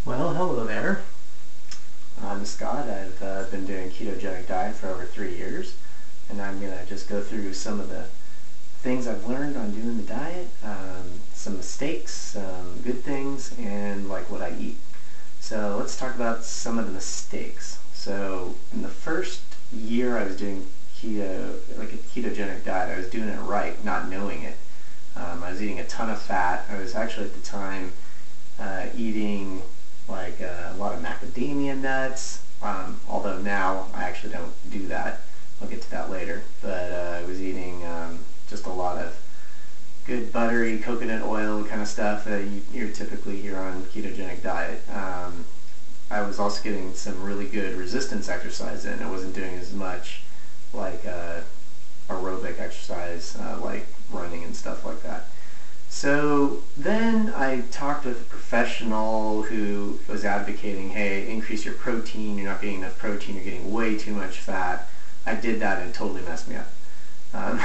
Well, hello there. I'm Scott. I've been doing ketogenic diet for over 3 years, and I'm going to just go through some of the things I've learned on doing the diet, some mistakes, some good things, and like what I eat. So let's talk about some of the mistakes. So in the first year I was doing like a ketogenic diet, I was doing it right, not knowing it. I was eating a ton of fat. I was actually at the time eating like a lot of macadamia nuts, although now I actually don't do that. I'll get to that later. But I was eating just a lot of good buttery coconut oil kind of stuff that you typically hear on ketogenic diet. I was also getting some really good resistance exercise in. I wasn't doing as much like aerobic exercise like running and stuff like that. So then I talked with a professional who was advocating, hey, increase your protein, you're not getting enough protein, you're getting way too much fat. I did that and it totally messed me up.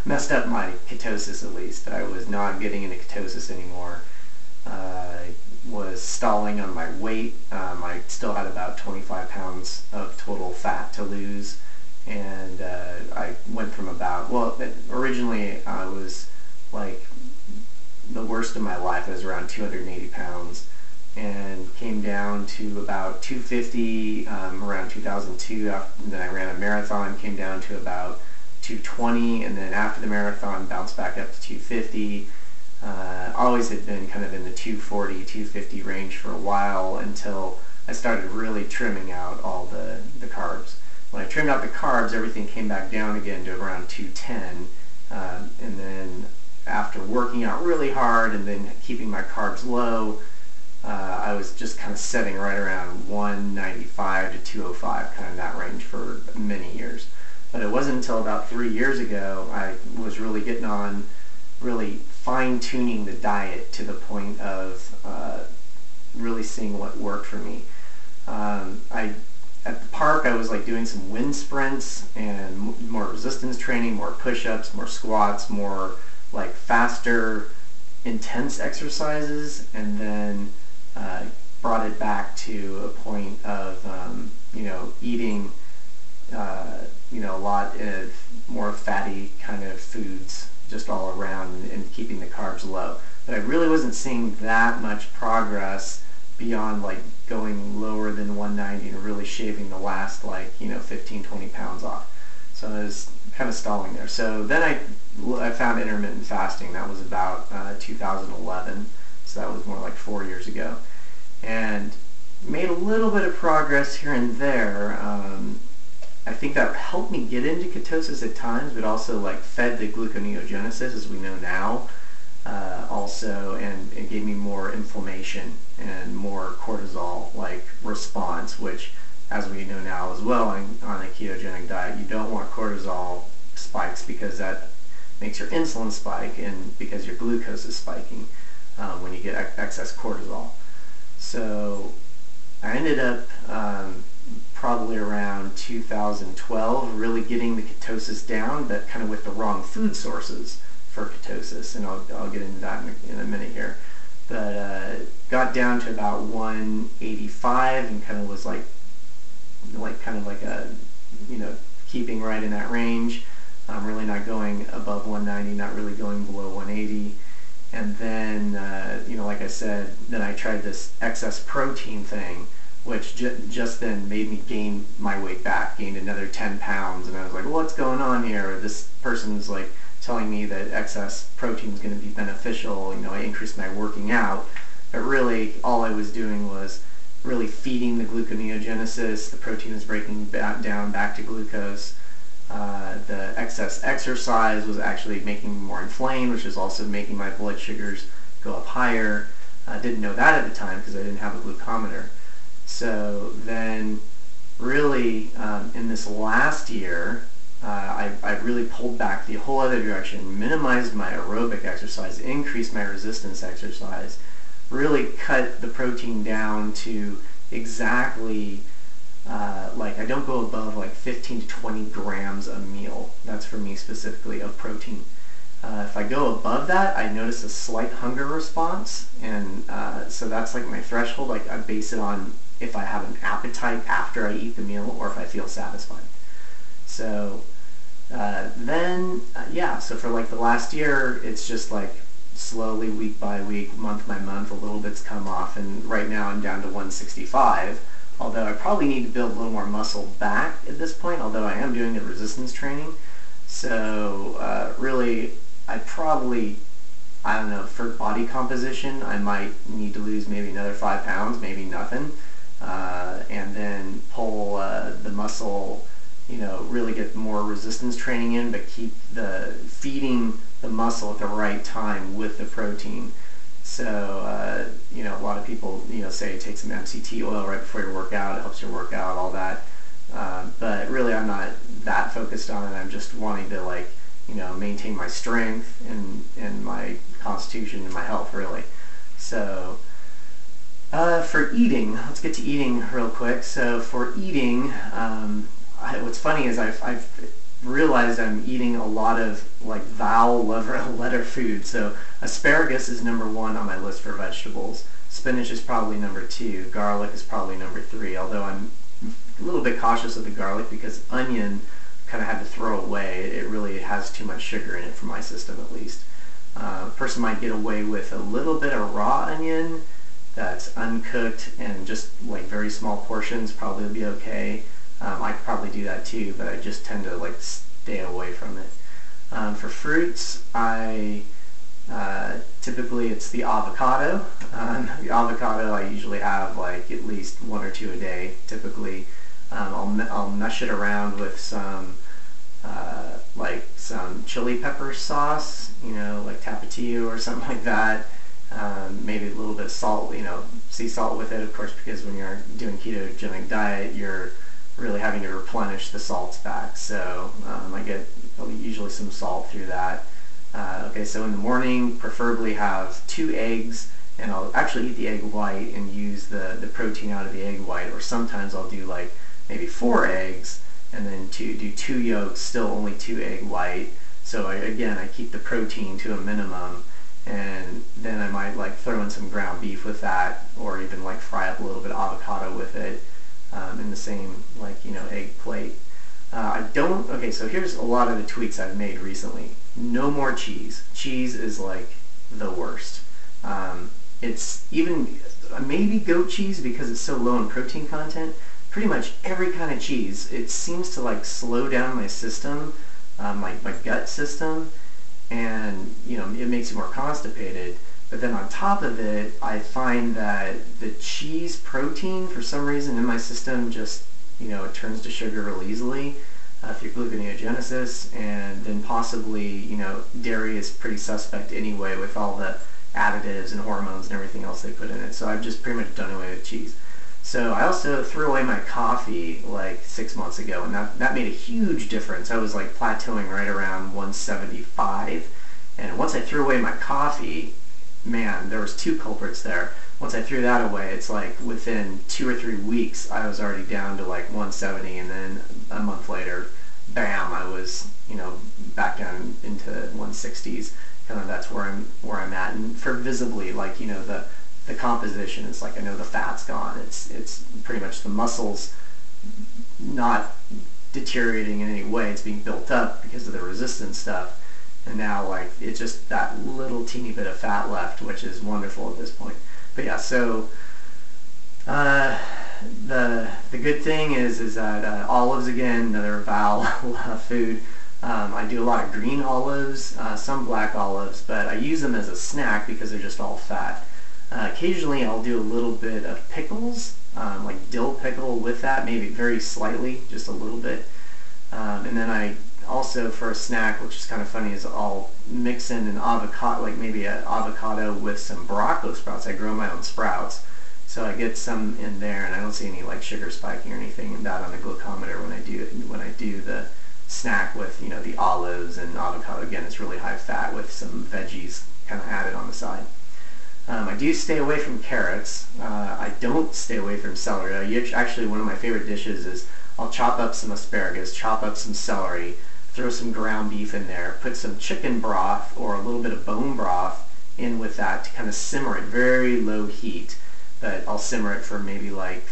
Messed up my ketosis at least. I was not getting into ketosis anymore. I was stalling on my weight. I still had about 25 pounds of total fat to lose. And I went from about, well, originally I was like the worst of my life. I was around 280 pounds and came down to about 250 around 2002. And then I ran a marathon, came down to about 220, and then after the marathon bounced back up to 250. Always had been kind of in the 240, 250 range for a while until I started really trimming out all the carbs. When I trimmed out the carbs, everything came back down again to around 210, and then after working out really hard and then keeping my carbs low, I was just kind of setting right around 195 to 205, kind of that range for many years. But it wasn't until about 3 years ago I was really getting on, really fine-tuning the diet to the point of really seeing what worked for me. At the park I was like doing some wind sprints and more resistance training, more push-ups, more squats, more like faster, intense exercises, and then brought it back to a point of eating a lot of more fatty kind of foods just all around and keeping the carbs low. But I really wasn't seeing that much progress beyond like going lower than 190 and really shaving the last 15-20 pounds off. So I was kind of stalling there. So then I found intermittent fasting. That was about 2011, so that was more like 4 years ago, and made a little bit of progress here and there. I think that helped me get into ketosis at times, but also like fed the gluconeogenesis, as we know now, also, and it gave me more inflammation and more cortisol like response, which, as we know now as well on a ketogenic diet, you don't want cortisol spikes because that makes your insulin spike and because your glucose is spiking when you get excess cortisol. So I ended up probably around 2012 really getting the ketosis down, but kind of with the wrong food sources for ketosis, and I'll get into that in a minute here. But got down to about 185 and kind of was like a keeping right in that range. Really not going above 190, not really going below 180. And then like I said, then I tried this excess protein thing, which just then made me gain my weight back, gained another 10 pounds, and I was like, well, what's going on here? This person's like telling me that excess protein is going to be beneficial. I increased my working out, but really all I was doing was really feeding the gluconeogenesis. The protein was breaking down back to glucose. The excess exercise was actually making me more inflamed, which is also making my blood sugars go up higher. I didn't know that at the time because I didn't have a glucometer. So then really in this last year, I really pulled back the whole other direction, minimized my aerobic exercise, increased my resistance exercise, really cut the protein down to exactly I don't go above like 15 to 20 grams a meal. That's for me specifically of protein. If I go above that, I notice a slight hunger response, and so that's like my threshold. Like I base it on if I have an appetite after I eat the meal or if I feel satisfied. So yeah, so for like the last year, it's just like slowly week by week, month by month, a little bit's come off, and right now I'm down to 165, although I probably need to build a little more muscle back at this point, although I am doing the resistance training. So really, I don't know, for body composition, I might need to lose maybe another 5 pounds, maybe nothing, and then pull the muscle, really get more resistance training in, but keep feeding the muscle at the right time with the protein. So, a lot of people, say take some MCT oil right before your workout. It helps your workout, all that. But really, I'm not that focused on it. I'm just wanting to, maintain my strength and my constitution and my health, really. So, for eating, let's get to eating real quick. So, for eating, what's funny is I've realized I'm eating a lot of vowel letter food. So asparagus is number 1 on my list for vegetables. Spinach is probably number 2. Garlic is probably number 3, although I'm a little bit cautious of the garlic because onion kind of had to throw away. It really has too much sugar in it for my system, at least. A person might get away with a little bit of raw onion that's uncooked and just very small portions, probably be okay. I could probably do that too, but I just tend to stay away from it. For fruits, typically it's the avocado. The avocado I usually have at least 1 or 2 a day. Typically, I'll mush it around with some some chili pepper sauce, like Tapatio or something like that. Maybe a little bit of salt, sea salt with it, of course, because when you're doing ketogenic diet, you're really having to replenish the salts back. So I get usually some salt through that. Okay, so in the morning, preferably have 2 eggs, and I'll actually eat the egg white and use the protein out of the egg white, or sometimes I'll do maybe 4 eggs and then do 2 yolks, still only 2 egg white. So I keep the protein to a minimum, and then I might throw in some ground beef with that, or even fry up a little bit of avocado with it. In the same egg plate. Okay, so here's a lot of the tweaks I've made recently. No more cheese. Cheese is the worst. It's even maybe goat cheese because it's so low in protein content. Pretty much every kind of cheese, it seems to slow down my system, my gut system, and it makes you more constipated. But then on top of it, I find that the cheese protein, for some reason in my system, just, it turns to sugar real easily through gluconeogenesis, and then possibly, dairy is pretty suspect anyway with all the additives and hormones and everything else they put in it. So I've just pretty much done away with cheese. So I also threw away my coffee 6 months ago, and that made a huge difference. I was plateauing right around 175, and once I threw away my coffee, man, there was 2 culprits there. Once I threw that away, it's within 2 or 3 weeks, I was already down to 170, and then a month later, bam, I was, back down into 160s. Kind of that's where I'm at. And for visibly, the composition is I know the fat's gone. It's pretty much the muscles not deteriorating in any way. It's being built up because of the resistance stuff. And now it's just that little teeny bit of fat left, which is wonderful at this point. But yeah, so the good thing is that olives, again, another vowel food. I do a lot of green olives, some black olives, but I use them as a snack because they're just all fat. Occasionally I'll do a little bit of pickles, like dill pickle with that, maybe very slightly, just a little bit. And then I also, for a snack, which is kind of funny, is I'll mix in an avocado, maybe an avocado with some broccoli sprouts. I grow my own sprouts, so I get some in there, and I don't see any sugar spiking or anything in that on the glucometer when I do the snack with the olives and avocado. Again, it's really high fat with some veggies kind of added on the side. I do stay away from carrots. I don't stay away from celery. Actually, one of my favorite dishes is I'll chop up some asparagus, chop up some celery, throw some ground beef in there, put some chicken broth or a little bit of bone broth in with that to kind of simmer it, very low heat, but I'll simmer it for maybe like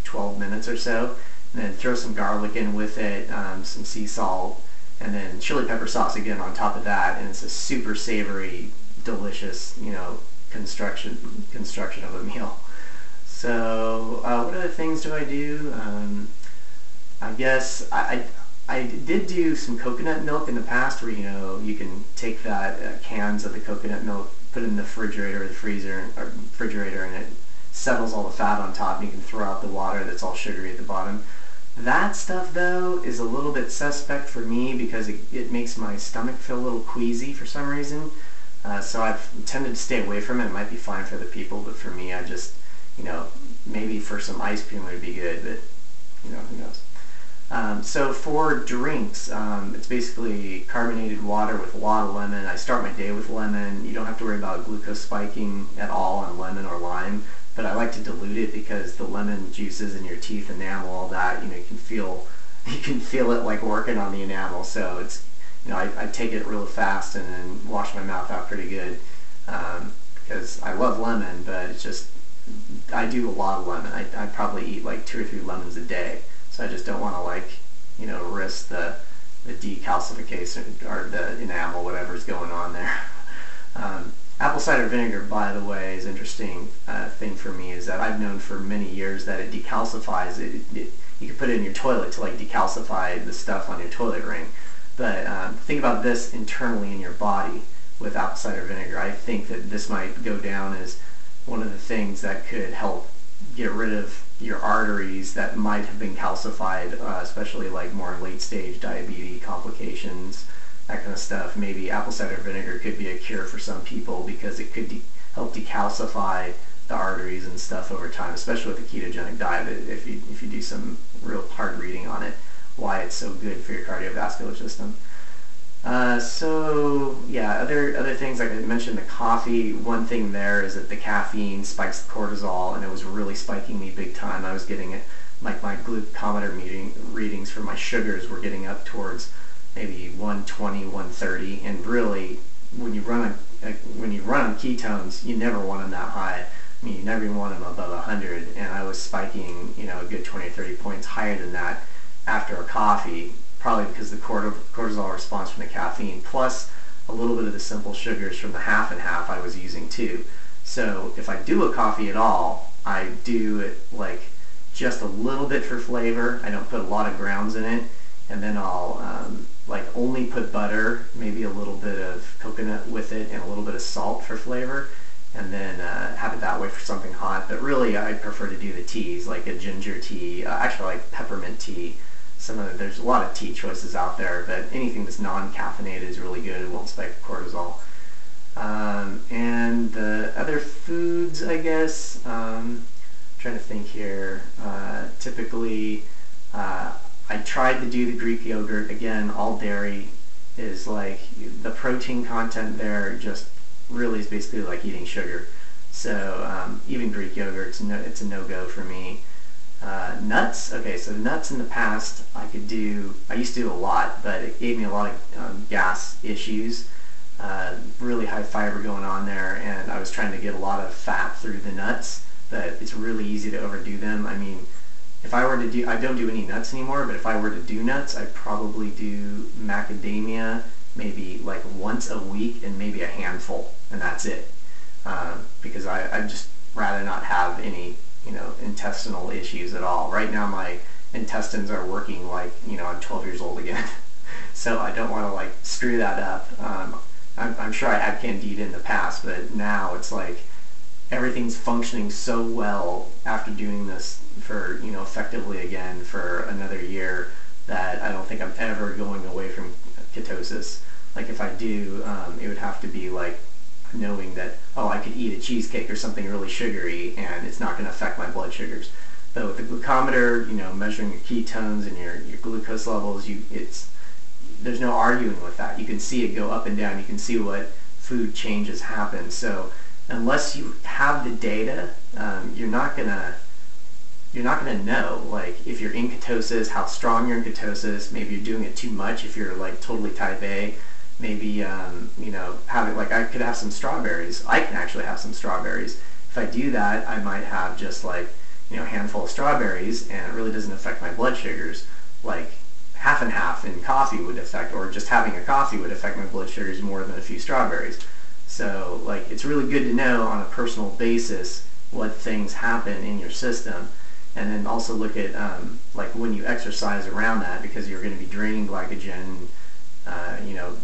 12 minutes or so, and then throw some garlic in with it, some sea salt, and then chili pepper sauce again on top of that, and it's a super savory, delicious, construction of a meal. So what other things do I do? I guess I did do some coconut milk in the past, where you can take that cans of the coconut milk, put it in the refrigerator or the freezer or refrigerator, and it settles all the fat on top, and you can throw out the water that's all sugary at the bottom. That stuff though is a little bit suspect for me because it makes my stomach feel a little queasy for some reason. So I've tended to stay away from it. It might be fine for the people, but for me, I just, maybe for some ice cream it would be good, but who knows. So for drinks, it's basically carbonated water with a lot of lemon. I start my day with lemon. You don't have to worry about glucose spiking at all on lemon or lime, but I like to dilute it because the lemon juices in your teeth, enamel, all that, you can feel it like working on the enamel. So it's, I take it real fast and then wash my mouth out pretty good, because I love lemon, but it's just, I do a lot of lemon. I probably eat like 2 or 3 lemons a day. So I just don't want to risk the decalcification or the enamel, whatever's going on there. Apple cider vinegar, by the way, is an interesting thing for me, is that I've known for many years that it decalcifies it. You can put it in your toilet to decalcify the stuff on your toilet ring. But think about this internally in your body with apple cider vinegar. I think that this might go down as one of the things that could help get rid of your arteries that might have been calcified, especially more late stage diabetes complications, that kind of stuff. Maybe apple cider vinegar could be a cure for some people because it could help decalcify the arteries and stuff over time, especially with the ketogenic diet. If you do some real hard reading on it, why it's so good for your cardiovascular system. So yeah, other things, like I mentioned, the coffee. One thing there is that the caffeine spikes the cortisol, and it was really spiking me big time. I was getting it, my glucometer readings for my sugars were getting up towards maybe 120, 130, and really, when you run on ketones, you never want them that high. I mean, you never even want them above 100, and I was spiking, a good 20 or 30 points higher than that after a coffee, probably because the cortisol response from the caffeine, plus a little bit of the simple sugars from the half and half I was using too. So if I do a coffee at all, I do it just a little bit for flavor. I don't put a lot of grounds in it, and then I'll only put butter, maybe a little bit of coconut with it, and a little bit of salt for flavor, and then have it that way for something hot. But really, I prefer to do the teas, like a ginger tea, actually like peppermint tea. There's a lot of tea choices out there, but anything that's non-caffeinated is really good. It won't spike cortisol. And the other foods, I guess, trying to think here. Typically, I tried to do the Greek yogurt. Again, all dairy is the protein content there just really is basically like eating sugar. So even Greek yogurt, it's a no-go for me. Nuts. Okay, so nuts in the past I used to do a lot, but it gave me a lot of gas issues. Really high fiber going on there, and I was trying to get a lot of fat through the nuts, but it's really easy to overdo them. I mean, if I were to do, I don't do any nuts anymore, but if I were to do nuts, I'd probably do macadamia maybe once a week and maybe a handful, and that's it. Because I'd just rather not have any intestinal issues at all. Right now my intestines are working I'm 12 years old again. So I don't want to screw that up. I'm sure I had candida in the past, but now it's everything's functioning so well after doing this for effectively again for another year that I don't think I'm ever going away from ketosis. If I do, it would have to be knowing that, oh, I could eat a cheesecake or something really sugary and it's not going to affect my blood sugars. But with the glucometer, measuring your ketones and your glucose levels, there's no arguing with that. You can see it go up and down. You can see what food changes happen. So unless you have the data, you're not gonna you're not going to know, like, if you're in ketosis, how strong you're in ketosis. Maybe you're doing it too much if you're like totally type A. Maybe you know, like I could have some strawberries. I can actually have some strawberries. If I do that, I might have just like, you know, a handful of strawberries, and it really doesn't affect my blood sugars. Like half and half in coffee would affect, or just having a coffee would affect my blood sugars more than a few strawberries. So like, it's really good to know on a personal basis what things happen in your system, and then also look at like when you exercise around that, because you're going to be draining glycogen, you know,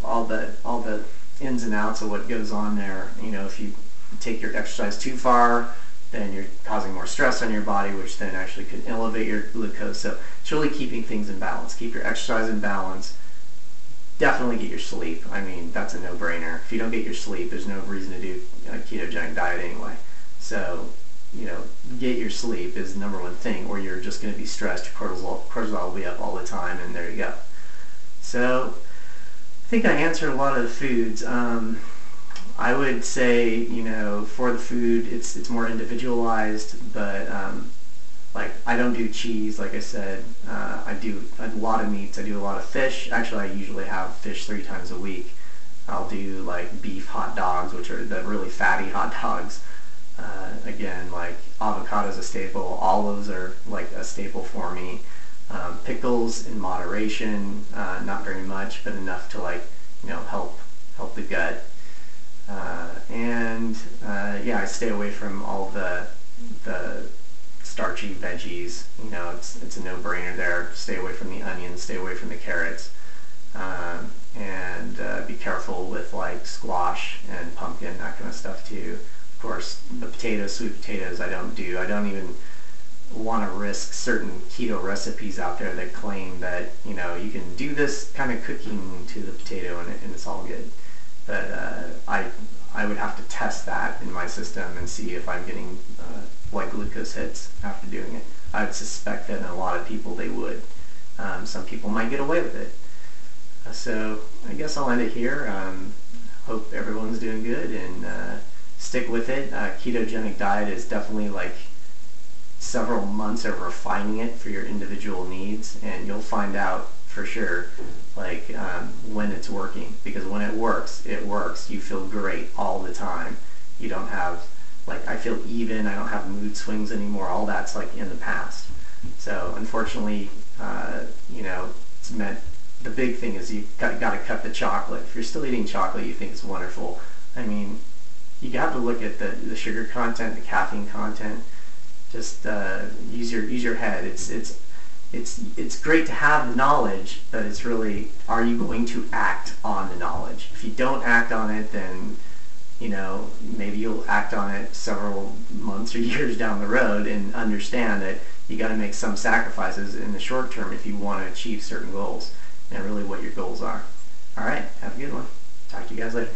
all the ins and outs of what goes on there. You know, if you take your exercise too far, then you're causing more stress on your body, which then actually could elevate your glucose. So it's really keeping things in balance. Keep your exercise in balance. Definitely get your sleep. I mean, that's a no-brainer. If you don't get your sleep, there's no reason to do a ketogenic diet anyway. So, you know, get your sleep is the number one thing, or you're just going to be stressed. Your cortisol will be up all the time, and there you go. So I think I answered a lot of the foods. I would say, you know, for the food, it's more individualized, but like, I don't do cheese, like I said. I do a lot of meats. I do a lot of fish. Actually, I usually have fish 3 times a week. I'll do like beef hot dogs, which are the really fatty hot dogs. Again, like avocado is a staple. Olives are like a staple for me. Pickles in moderation, not very much, but enough to, like, you know, help the gut. Yeah, I stay away from all the starchy veggies. You know, it's a no-brainer there. Stay away from the onions, stay away from the carrots, and be careful with like squash and pumpkin, that kind of stuff too. Of course, the potatoes, sweet potatoes, I don't do. I don't even want to risk certain keto recipes out there that claim that, you know, you can do this kind of cooking to the potato and it's all good. But I would have to test that in my system and see if I'm getting what glucose hits after doing it. I would suspect that in a lot of people they would. Some people might get away with it. So I guess I'll end it here. Hope everyone's doing good, and stick with it. Ketogenic diet is definitely like several months of refining it for your individual needs, and you'll find out for sure, like, when it's working. Because when it works, it works. You feel great all the time. You don't have, like, I feel even, I don't have mood swings anymore. All that's like in the past. So unfortunately, you know, it's meant, the big thing is you got to cut the chocolate. If you're still eating chocolate, you think it's wonderful. I mean, you have to look at the sugar content, the caffeine content. Just use your head. It's great to have the knowledge, but it's really, are you going to act on the knowledge? If you don't act on it, then, you know, maybe you'll act on it several months or years down the road and understand that you got to make some sacrifices in the short term if you want to achieve certain goals, and really what your goals are. All right, have a good one. Talk to you guys later.